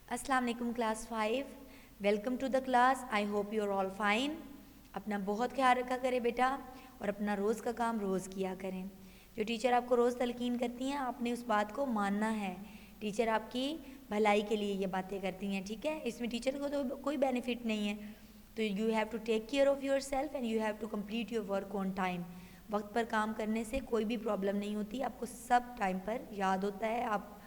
अस्सलाम वालेकुम class 5। Welcome to the class. I hope you are all fine. अपना बहुत ख्याल रखा करें बेटा और अपना रोज़ का काम रोज़ किया करें। जो टीचर आपको रोज़ तलकीन करती हैं आपने उस बात को मानना है। टीचर आपकी भलाई के लिए ये बातें करती हैं, ठीक है। इसमें टीचर को तो कोई बेनिफिट नहीं है। तो you have to take care of yourself and you have to complete your work on time. वक्त पर काम करने से कोई भी प्रॉब्लम नहीं होती, आपको सब टाइम पर याद होता है, आप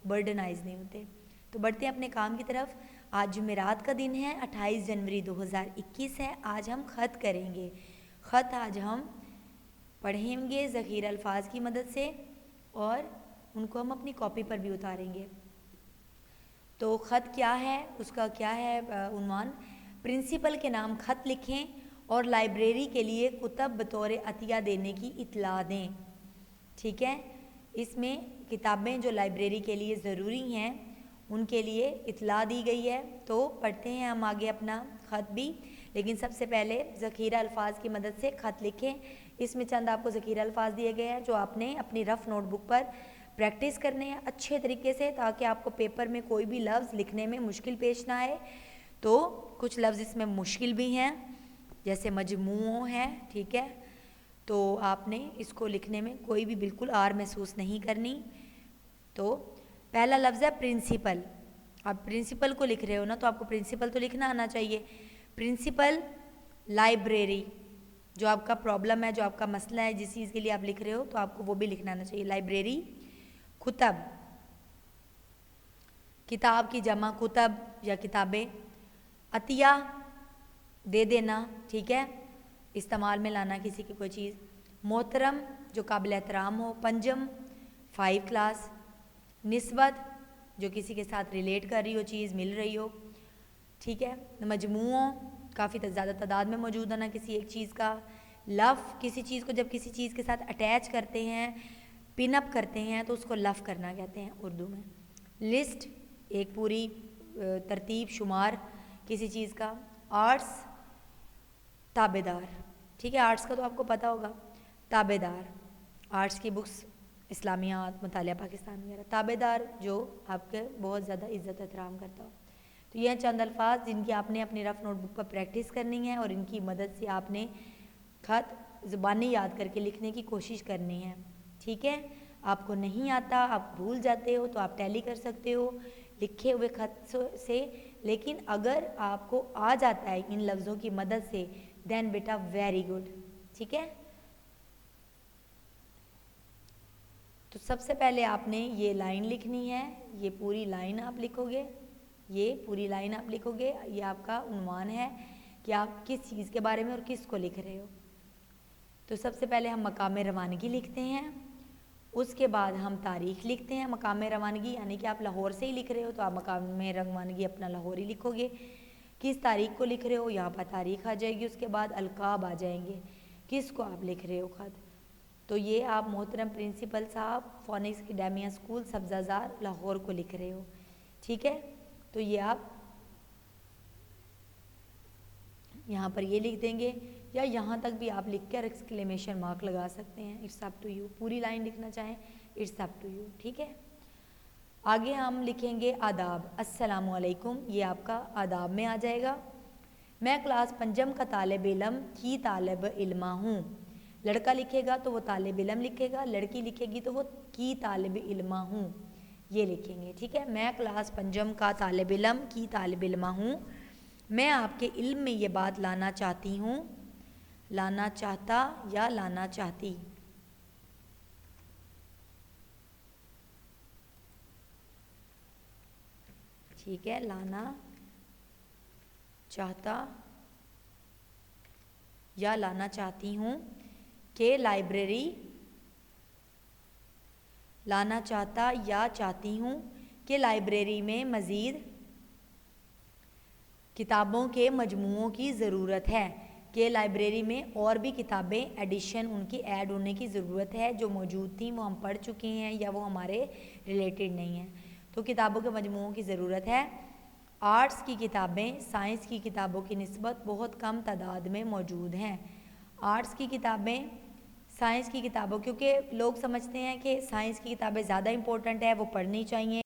बर्डनाइज नहीं होते। तो बढ़ते हैं अपने काम की तरफ। आज जुमेरात का दिन है, 28 जनवरी 2021 है। आज हम ख़त करेंगे। ख़त आज हम पढ़ेंगे ज़ख़ीरा अल्फाज की मदद से और उनको हम अपनी कॉपी पर भी उतारेंगे। तो ख़त क्या है, उसका क्या है उन्वान। प्रिंसिपल के नाम ख़त लिखें और लाइब्रेरी के लिए कुतब बतौर अतिया देने की इत्तला दें, ठीक है। इसमें किताबें जो लाइब्रेरी के लिए ज़रूरी हैं उनके लिए इत्तला दी गई है। तो पढ़ते हैं हम आगे अपना ख़त भी, लेकिन सबसे पहले ज़ख़ीरा अल्फाज की मदद से ख़त लिखें। इसमें चंद आपको ज़ख़ीरा अल्फाज दिए गए हैं जो आपने अपनी रफ़ नोटबुक पर प्रैक्टिस करने हैं अच्छे तरीके से, ताकि आपको पेपर में कोई भी लफ्ज़ लिखने में मुश्किल पेश ना आए। तो कुछ लफ्ज़ इसमें मुश्किल भी हैं, जैसे मजमूओं है, ठीक है। तो आपने इसको लिखने में कोई भी बिल्कुल आर महसूस नहीं करनी। तो पहला लफ्ज़ है प्रिंसिपल। आप प्रिंसिपल को लिख रहे हो ना, तो आपको प्रिंसिपल तो लिखना आना चाहिए। प्रिंसिपल लाइब्रेरी, जो आपका प्रॉब्लम है, जो आपका मसला है, जिस चीज़ के लिए आप लिख रहे हो, तो आपको वो भी लिखना आना चाहिए। लाइब्रेरी। कुतब, किताब की जमा कुतब या किताबें। अतिया, दे देना, ठीक है, इस्तेमाल में लाना किसी की कोई चीज़। मोहतरम, जो काबिल एहतराम हो। पंजम, 5 क्लास। निस्बत, जो किसी के साथ रिलेट कर रही हो, चीज़ मिल रही हो, ठीक है। मजमूओं, काफ़ी ज़्यादा तादाद में मौजूद होना किसी एक चीज़ का। लफ़, किसी चीज़ को जब किसी चीज़ के साथ अटैच करते हैं, पिन अप करते हैं, तो उसको लफ़ करना कहते हैं उर्दू में। लिस्ट, एक पूरी तरतीब, शुमार किसी चीज़ का। आर्ट्स, ताबेदार, ठीक है, आर्ट्स का तो आपको पता होगा। ताबेदार, आर्ट्स की बुक्स, इस्लामियात, मुतालिया पाकिस्तान वगैरह। ताबेदार, जो आपके बहुत ज़्यादा इज़्ज़त एहतराम करता हो। तो ये चंद अल्फाज जिनकी आपने अपनी रफ़ नोटबुक पर प्रैक्टिस करनी है और इनकी मदद से आपने ख़त ज़ुबानी याद करके लिखने की कोशिश करनी है, ठीक है। आपको नहीं आता, आप भूल जाते हो, तो आप टैली कर सकते हो लिखे हुए ख़त से। लेकिन अगर आपको आ जाता है इन लफ्ज़ों की मदद से, देन बेटा वेरी गुड, ठीक है। तो सबसे पहले आपने ये लाइन लिखनी है, ये पूरी लाइन आप लिखोगे, ये पूरी लाइन आप लिखोगे। ये आपका उन्वान है कि आप किस चीज़ के बारे में और किस को लिख रहे हो। तो सबसे पहले हम मकाम रवानगी लिखते हैं, उसके बाद हम तारीख़ लिखते हैं। मकाम रवानगी यानी कि आप लाहौर से ही लिख रहे हो, तो आप मकाम रवानगी अपना लाहौर ही लिखोगे। किस तारीख़ को लिख रहे हो, यहाँ पर तारीख़ आ जाएगी, उसके बाद अलकाब आ जाएंगे, किस को आप लिख रहे हो ख़त। तो ये आप मोहतरम प्रिंसिपल साहब फोनिक्स एकेडमिया स्कूल सब्ज़ाज़ार लाहौर को लिख रहे हो, ठीक है। तो ये आप यहाँ पर ये लिख देंगे, या यहाँ तक भी आप लिख कर एक्सक्लेमेशन मार्क लगा सकते हैं, इट्स अप टू यू। पूरी लाइन लिखना चाहें, इट्स अप टू यू, ठीक है। आगे हम लिखेंगे आदाब। अस्सलामु अलैकुम, ये आपका आदाब में आ जाएगा। मैं क्लास पंजम का तालिब इल्म की तालिब इल्मा हूँ। लड़का लिखेगा तो वो तालिब इल्म लिखेगा, लड़की लिखेगी तो वो की तालिब इल्मा हूँ, ये लिखेंगे, ठीक है। मैं क्लास पंजम का तालिब इल्म की तालिब इल्मा हूँ। मैं आपके इल्म में ये बात लाना चाहती हूँ, लाना चाहता या लाना चाहती, ठीक है। लाना चाहता या लाना चाहती हूँ कि लाइब्रेरी, लाना चाहता या चाहती हूँ कि लाइब्रेरी में मज़ीद किताबों के मजमूओं की ज़रूरत है, कि लाइब्रेरी में और भी किताबें एडिशन उनकी ऐड होने की ज़रूरत है, जो मौजूद थी वो हम पढ़ चुके हैं या वो हमारे रिलेटेड नहीं हैं, तो किताबों के मजमूओं की ज़रूरत है। आर्ट्स की किताबें साइंस की किताबों की निस्बत बहुत कम तादाद में मौजूद हैं। आर्ट्स की किताबें साइंस की किताबों, क्योंकि लोग समझते हैं कि साइंस की किताबें ज़्यादा इंपॉर्टेंट है, वो पढ़नी चाहिए,